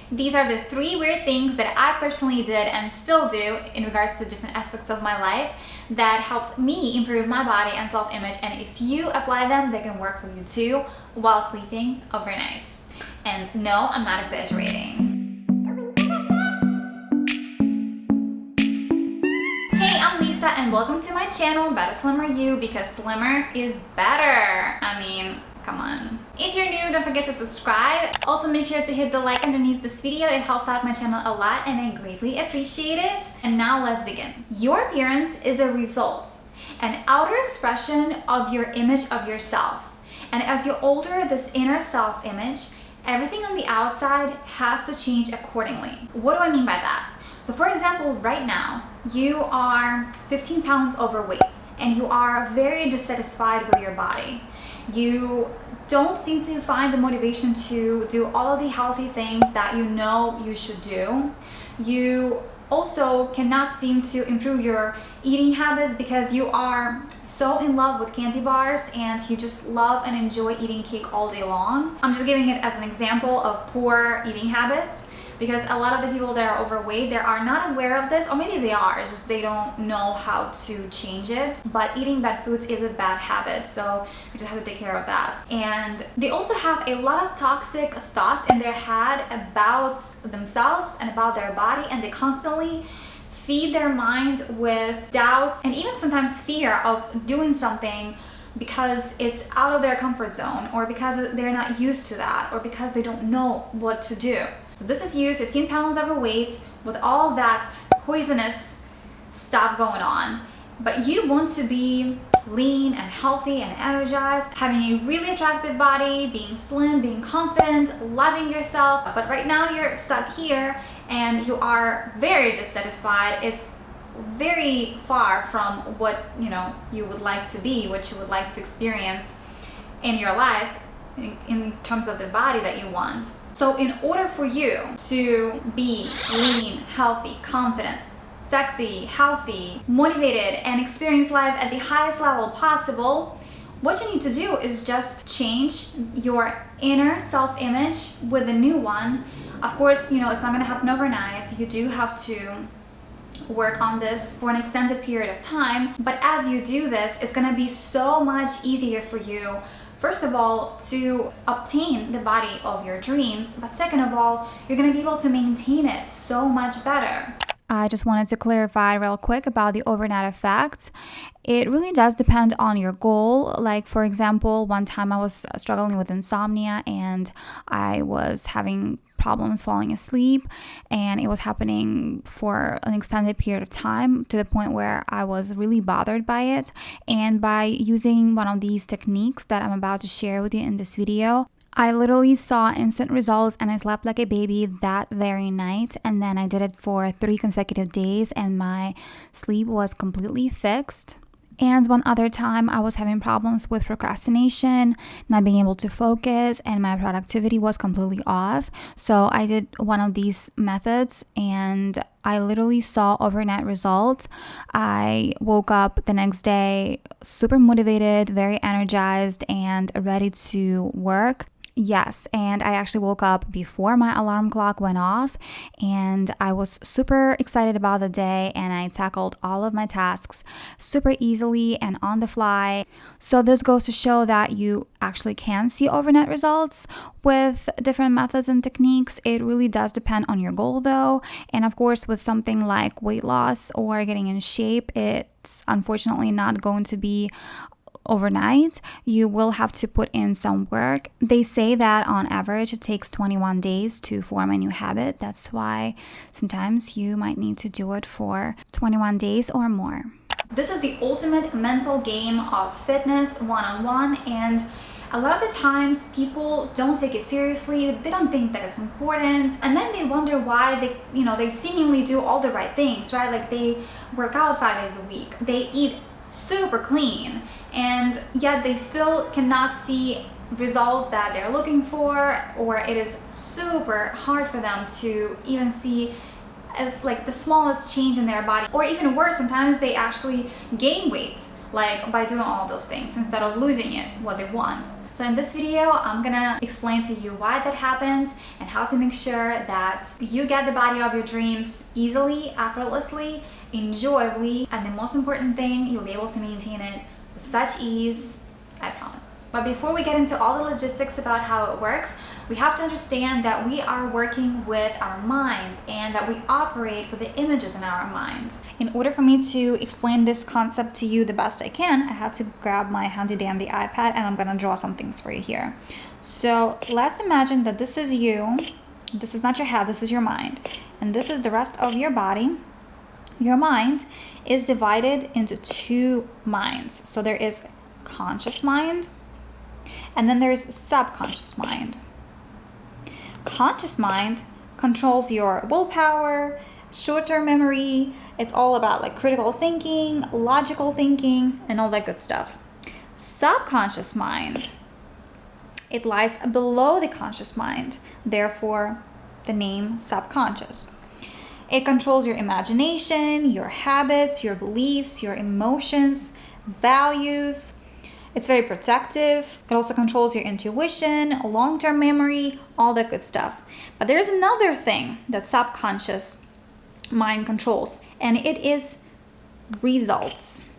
These are the 3 weird things that I personally did and still do in regards to different aspects of my life that helped me improve my body and self-image, and if you apply them, they can work for you too while sleeping overnight. And no, I'm not exaggerating. Hey, I'm Lisa and welcome to my channel, Better Slimmer You, because slimmer is better. I mean, come on. If you're new, don't forget to subscribe. Also make sure to hit the like underneath this video. It helps out my channel a lot and I greatly appreciate it. And now let's begin. Your appearance is a result, an outer expression of your image of yourself. And as you alter this inner self-image, everything on the outside has to change accordingly. What do I mean by that? So for example, right now, you are 15 pounds overweight and you are very dissatisfied with your body. You don't seem to find the motivation to do all of the healthy things that you know you should do. You also cannot seem to improve your eating habits because you are so in love with candy bars and you just love and enjoy eating cake all day long. I'm just giving it as an example of poor eating habits, because a lot of the people that are overweight, they are not aware of this, or maybe they are, it's just they don't know how to change it. But eating bad foods is a bad habit, so we just have to take care of that. And they also have a lot of toxic thoughts in their head about themselves and about their body, and they constantly feed their mind with doubts and even sometimes fear of doing something because it's out of their comfort zone, or because they're not used to that, or because they don't know what to do. So this is you, 15 pounds overweight, with all that poisonous stuff going on. But you want to be lean and healthy and energized, having a really attractive body, being slim, being confident, loving yourself. But right now you're stuck here and you are very dissatisfied. It's very far from what you would like to be, what you would like to experience in your life in terms of the body that you want. So in order for you to be lean, healthy, confident, sexy, healthy, motivated, and experience life at the highest level possible, what you need to do is just change your inner self-image with a new one. Of course, it's not going to happen overnight. You do have to work on this for an extended period of time. But as you do this, it's going to be so much easier for you, first of all, to obtain the body of your dreams, but second of all, you're going to be able to maintain it so much better. I just wanted to clarify real quick about the overnight effect. It really does depend on your goal. Like, for example, one time I was struggling with insomnia and I was having problems falling asleep, and it was happening for an extended period of time to the point where I was really bothered by it. And by using one of these techniques that I'm about to share with you in this video, I literally saw instant results and I slept like a baby that very night. And then I did it for 3 consecutive days and my sleep was completely fixed. And one other time I was having problems with procrastination, not being able to focus, and my productivity was completely off. So I did one of these methods and I literally saw overnight results. I woke up the next day super motivated, very energized, and ready to work. Yes, and I actually woke up before my alarm clock went off, and I was super excited about the day, and I tackled all of my tasks super easily and on the fly. So this goes to show that you actually can see overnight results with different methods and techniques. It really does depend on your goal though, and of course with something like weight loss or getting in shape, it's unfortunately not going to be overnight. You will have to put in some work. They say that on average it takes 21 days to form a new habit. That's why sometimes you might need to do it for 21 days or more. This is the ultimate mental game of fitness one-on-one, and a lot of the times people don't take it seriously. They don't think that it's important, and then they wonder why they seemingly do all the right things, right? Like they work out 5 days a week, they eat super clean, and yet they still cannot see results that they're looking for, or it is super hard for them to even see as like the smallest change in their body. Or even worse, sometimes they actually gain weight like by doing all those things instead of losing it, what they want. So in this video, I'm gonna explain to you why that happens and how to make sure that you get the body of your dreams easily, effortlessly, enjoyably, and the most important thing, you'll be able to maintain it with such ease, I promise. But before we get into all the logistics about how it works, we have to understand that we are working with our minds and that we operate with the images in our mind. In order for me to explain this concept to you the best I can, I have to grab my handy dandy iPad and I'm gonna draw some things for you here. So let's imagine that this is you. This is not your head, this is your mind. And this is the rest of your body. Your mind is divided into two minds. So there is conscious mind and then there's subconscious mind. Conscious mind controls your willpower, short-term memory. It's all about like critical thinking, logical thinking, and all that good stuff. Subconscious mind, it lies below the conscious mind, therefore the name subconscious. It controls your imagination, your habits, your beliefs, your emotions, values. It's very protective. It also controls your intuition, long-term memory, all that good stuff. But there's another thing that subconscious mind controls, and it is results.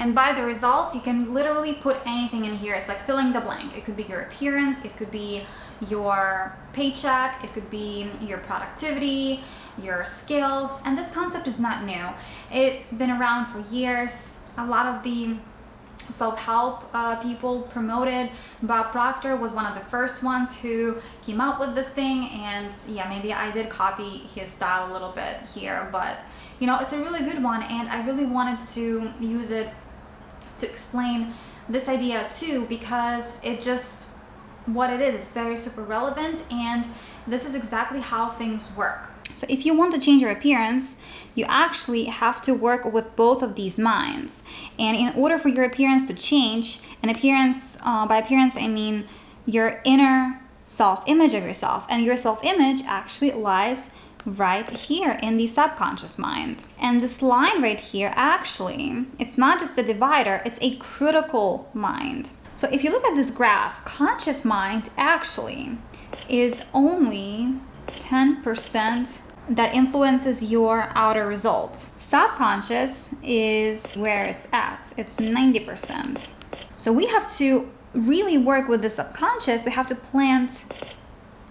And by the results, you can literally put anything in here. It's like filling the blank. It could be your appearance, it could be your paycheck, it could be your productivity, your skills. And this concept is not new. It's been around for years. A lot of the self-help people promoted. Bob Proctor was one of the first ones who came up with this thing, and yeah, maybe I did copy his style a little bit here, but you know, it's a really good one, and I really wanted to use it to explain this idea too, because it just, what it is, it's very super relevant, and this is exactly how things work. So if you want to change your appearance, you actually have to work with both of these minds. And in order for your appearance to change, an appearance, by appearance I mean your inner self-image of yourself. And your self-image actually lies right here in the subconscious mind. And this line right here, actually, it's not just the divider, it's a critical mind. So if you look at this graph, conscious mind actually is only 10% that influences your outer result. Subconscious is where it's at. It's 90%. So we have to really work with the subconscious. We have to plant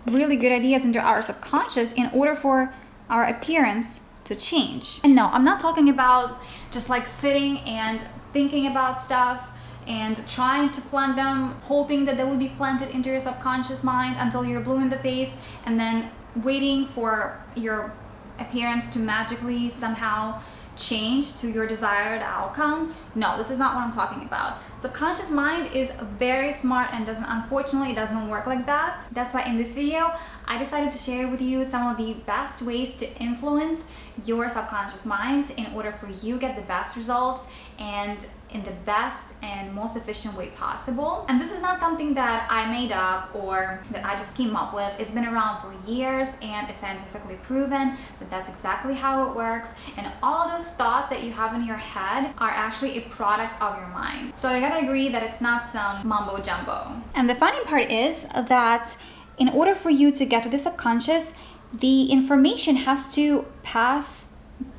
really good ideas into our subconscious in order for our appearance to change. And no, I'm not talking about just like sitting and thinking about stuff and trying to plant them, hoping that they will be planted into your subconscious mind until you're blue in the face, and then waiting for your appearance to magically somehow change to your desired outcome. No, this is not what I'm talking about. Subconscious mind is very smart and unfortunately it doesn't work like that. That's why in this video I decided to share with you some of the best ways to influence your subconscious mind in order for you to get the best results and in the best and most efficient way possible. And this is not something that I made up or that I just came up with. It's been around for years and it's scientifically proven that that's exactly how it works. And all of those thoughts that you have in your head are actually a product of your mind. So you gotta agree that it's not some mumbo jumbo. And the funny part is that in order for you to get to the subconscious, the information has to pass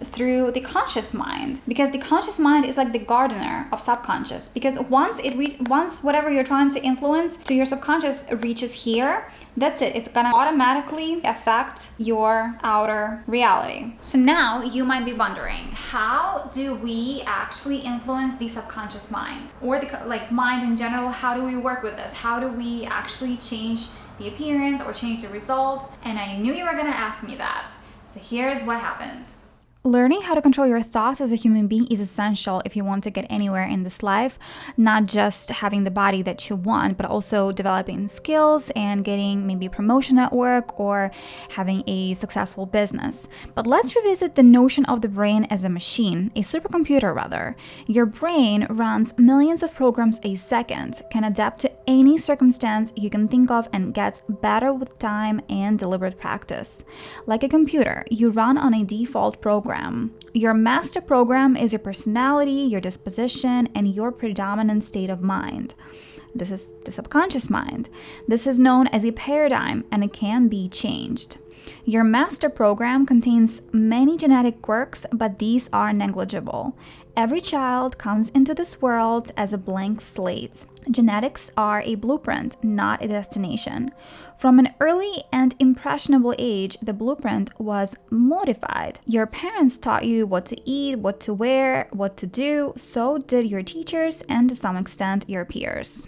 through the conscious mind, because the conscious mind is like the gardener of subconscious, because once whatever you're trying to influence to your subconscious reaches here, that's it. It's gonna automatically affect your outer reality. So now you might be wondering, how do we actually influence the subconscious mind, or the mind in general? How do we work with this? How do we actually change the appearance or change the results? And I knew you were gonna ask me that. So here's what happens. Learning how to control your thoughts as a human being is essential if you want to get anywhere in this life, not just having the body that you want, but also developing skills and getting maybe promotion at work or having a successful business. But let's revisit the notion of the brain as a machine, a supercomputer rather. Your brain runs millions of programs a second, can adapt to any circumstance you can think of, and gets better with time and deliberate practice. Like a computer, you run on a default program. Your master program is your personality, your disposition, and your predominant state of mind. This is the subconscious mind. This is known as a paradigm, and it can be changed. Your master program contains many genetic quirks, but these are negligible. Every child comes into this world as a blank slate. Genetics are a blueprint, not a destination. From an early and impressionable age, the blueprint was modified. Your parents taught you what to eat, what to wear, what to do. So did your teachers and, to some extent, your peers.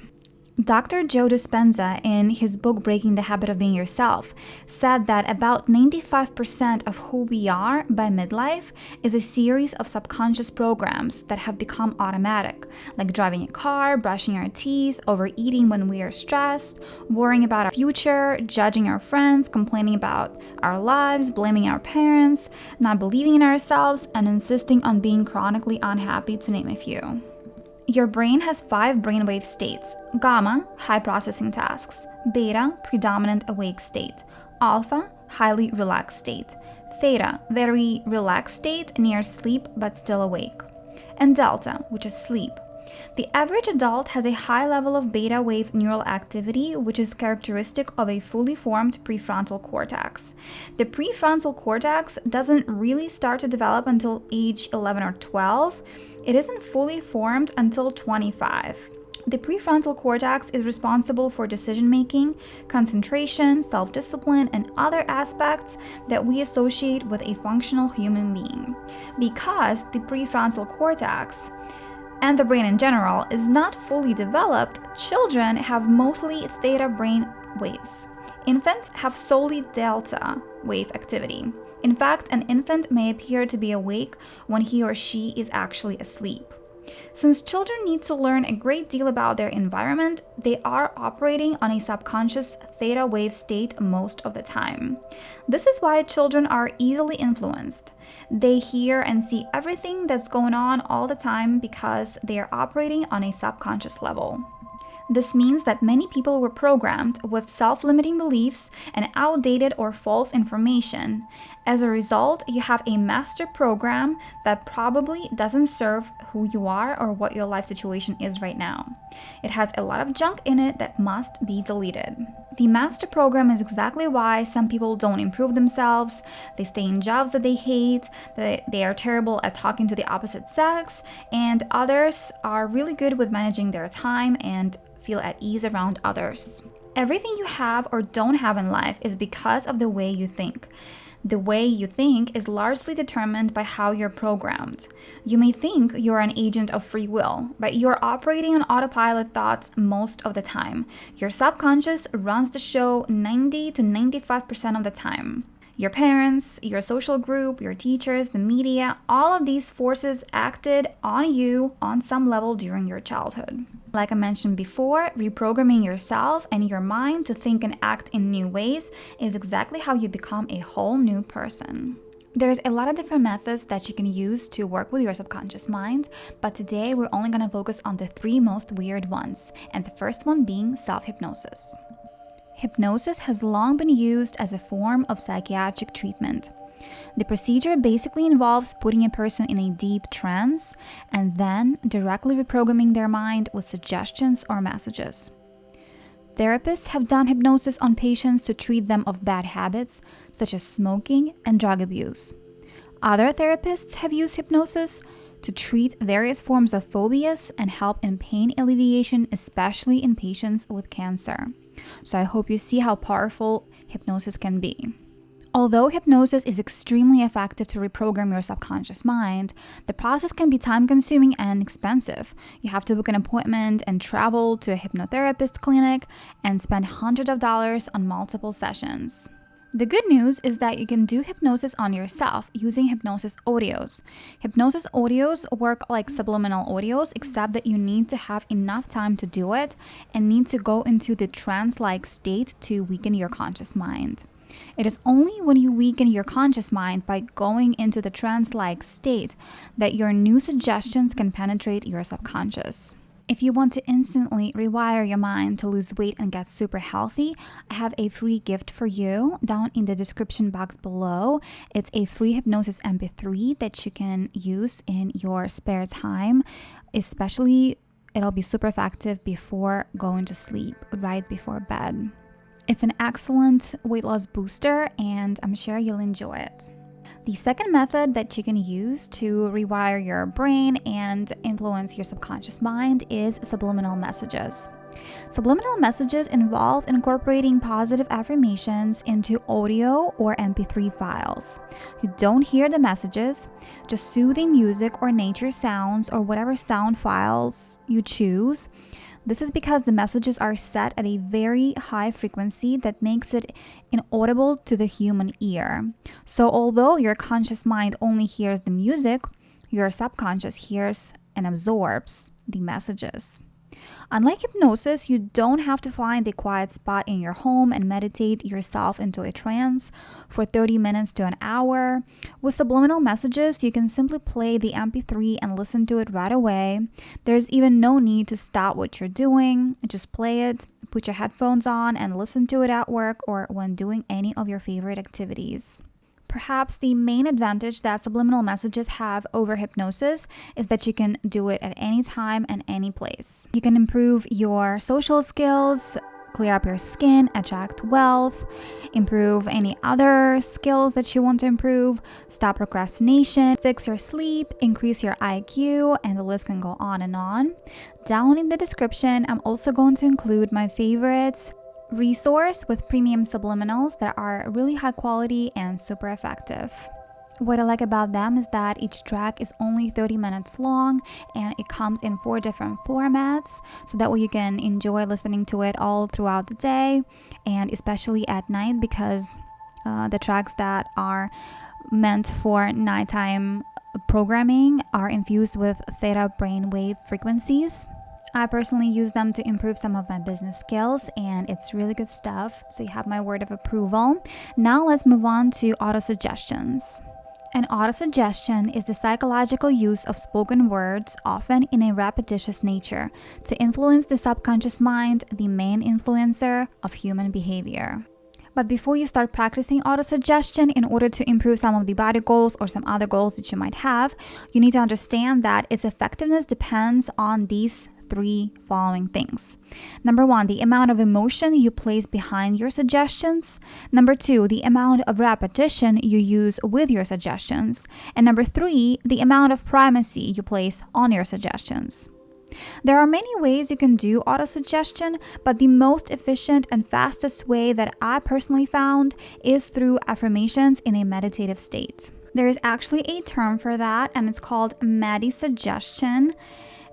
Dr. Joe Dispenza, in his book Breaking the Habit of Being Yourself, said that about 95% of who we are by midlife is a series of subconscious programs that have become automatic, like driving a car, brushing our teeth, overeating when we are stressed, worrying about our future, judging our friends, complaining about our lives, blaming our parents, not believing in ourselves, and insisting on being chronically unhappy, to name a few. Your brain has 5 brainwave states: gamma, high processing tasks; beta, predominant awake state; alpha, highly relaxed state; theta, very relaxed state, near sleep but still awake; and delta, which is sleep. The average adult has a high level of beta wave neural activity, which is characteristic of a fully formed prefrontal cortex. The prefrontal cortex doesn't really start to develop until age 11 or 12. It isn't fully formed until 25. The prefrontal cortex is responsible for decision-making, concentration, self-discipline, and other aspects that we associate with a functional human being. Because the prefrontal cortex and the brain in general is not fully developed, children have mostly theta brain waves. Infants have solely delta wave activity. In fact, an infant may appear to be awake when he or she is actually asleep. Since children need to learn a great deal about their environment, they are operating on a subconscious theta wave state most of the time. This is why children are easily influenced. They hear and see everything that's going on all the time because they are operating on a subconscious level. This means that many people were programmed with self-limiting beliefs and outdated or false information. As a result, you have a master program that probably doesn't serve who you are or what your life situation is right now. It has a lot of junk in it that must be deleted. The master program is exactly why some people don't improve themselves, they stay in jobs that they hate, they are terrible at talking to the opposite sex, and others are really good with managing their time and feel at ease around others. Everything you have or don't have in life is because of the way you think. The way you think is largely determined by how you're programmed. You may think you're an agent of free will, but you're operating on autopilot thoughts most of the time. Your subconscious runs the show 90 to 95% of the time. Your parents, your social group, your teachers, the media, all of these forces acted on you on some level during your childhood. Like I mentioned before, reprogramming yourself and your mind to think and act in new ways is exactly how you become a whole new person. There's a lot of different methods that you can use to work with your subconscious mind, but today we're only going to focus on the 3 most weird ones, and the first one being self-hypnosis. Hypnosis has long been used as a form of psychiatric treatment. The procedure basically involves putting a person in a deep trance and then directly reprogramming their mind with suggestions or messages. Therapists have done hypnosis on patients to treat them of bad habits, such as smoking and drug abuse. Other therapists have used hypnosis to treat various forms of phobias and help in pain alleviation, especially in patients with cancer. So I hope you see how powerful hypnosis can be. Although hypnosis is extremely effective to reprogram your subconscious mind, the process can be time-consuming and expensive. You have to book an appointment and travel to a hypnotherapist clinic and spend hundreds of dollars on multiple sessions. The good news is that you can do hypnosis on yourself using hypnosis audios. Hypnosis audios work like subliminal audios, except that you need to have enough time to do it and need to go into the trance-like state to weaken your conscious mind. It is only when you weaken your conscious mind by going into the trance-like state that your new suggestions can penetrate your subconscious. If you want to instantly rewire your mind to lose weight and get super healthy, I have a free gift for you down in the description box below. It's a free hypnosis MP3 that you can use in your spare time. Especially, it'll be super effective before going to sleep, right before bed. It's an excellent weight loss booster, and I'm sure you'll enjoy it. The second method that you can use to rewire your brain and influence your subconscious mind is subliminal messages. Subliminal messages involve incorporating positive affirmations into audio or MP3 files. You don't hear the messages, just soothing music or nature sounds or whatever sound files you choose. This is because the messages are set at a very high frequency that makes it inaudible to the human ear. So although your conscious mind only hears the music, your subconscious hears and absorbs the messages. Unlike hypnosis, you don't have to find a quiet spot in your home and meditate yourself into a trance for 30 minutes to an hour. With subliminal messages, you can simply play the MP3 and listen to it right away. There's even no need to stop what you're doing. Just play it, put your headphones on, and listen to it at work or when doing any of your favorite activities. Perhaps the main advantage that subliminal messages have over hypnosis is that you can do it at any time and any place. You can improve your social skills, clear up your skin, attract wealth, improve any other skills that you want to improve, stop procrastination, fix your sleep, increase your IQ, and the list can go on and on. Down in the description, I'm also going to include my favorites resource with premium subliminals that are really high quality and super effective. What I like about them is that each track is only 30 minutes long and it comes in 4 different formats, so that way you can enjoy listening to it all throughout the day and especially at night, because the tracks that are meant for nighttime programming are infused with theta brainwave frequencies. I personally use them to improve some of my business skills, and it's really good stuff, so you have my word of approval. Now let's move on to autosuggestions. An autosuggestion is the psychological use of spoken words, often in a repetitious nature, to influence the subconscious mind, the main influencer of human behavior. But before you start practicing autosuggestion in order to improve some of the body goals or some other goals that you might have, you need to understand that its effectiveness depends on these 3 following things. Number 1, the amount of emotion you place behind your suggestions. Number 2, the amount of repetition you use with your suggestions. And number 3, the amount of primacy you place on your suggestions. There are many ways you can do autosuggestion, but the most efficient and fastest way that I personally found is through affirmations in a meditative state. There is actually a term for that, and it's called Metasuggestion.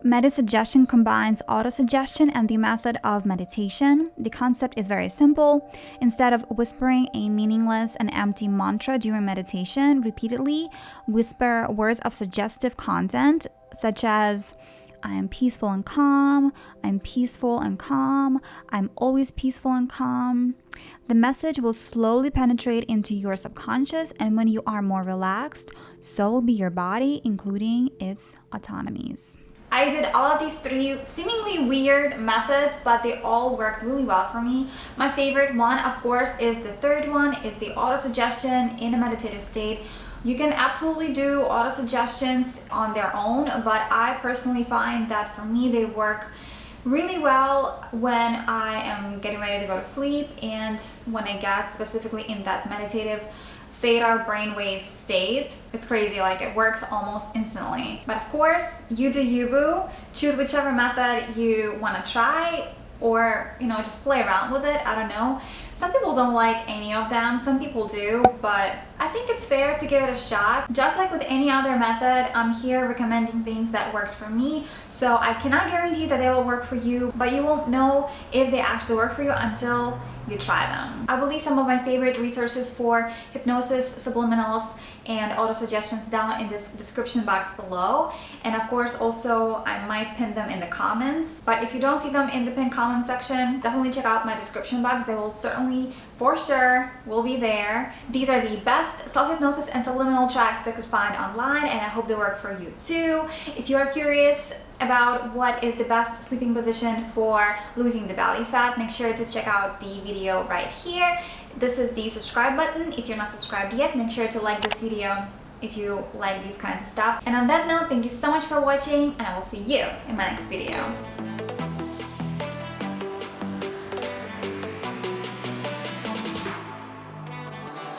Metasuggestion combines autosuggestion and the method of meditation. The concept is very simple. Instead of whispering a meaningless and empty mantra during meditation, repeatedly whisper words of suggestive content, such as I am peaceful and calm, I'm peaceful and calm, I'm always peaceful and calm. The message will slowly penetrate into your subconscious, and when you are more relaxed, so will be your body, including its autonomies. I did all of these 3 seemingly weird methods, but they all worked really well for me. My favorite one, of course, is the third one, is the autosuggestion in a meditative state. You can absolutely do autosuggestions on their own, but I personally find that for me they work really well when I am getting ready to go to sleep and when I get specifically in that meditative theta brainwave state. It's crazy, like it works almost instantly. But of course, you do you, boo. Choose whichever method you want to try, or, you know, just play around with it. I don't know. Some people don't like any of them, some people do, but I think it's fair to give it a shot. Just like with any other method, I'm here recommending things that worked for me, so I cannot guarantee that they will work for you, but you won't know if they actually work for you until you try them. I will leave some of my favorite resources for hypnosis, subliminals, and autosuggestions down in this description box below, and of course also I might pin them in the comments. But if you don't see them in the pinned comment section, definitely check out my description box. They will certainly, for sure, will be there. These are the best self-hypnosis and subliminal tracks that I could find online, and I hope they work for you too. If you are curious about what is the best sleeping position for losing the belly fat, make sure to check out the video right here. This is the subscribe button. If you're not subscribed yet, make sure to like this video if you like these kinds of stuff. And on that note, thank you so much for watching, and I will see you in my next video.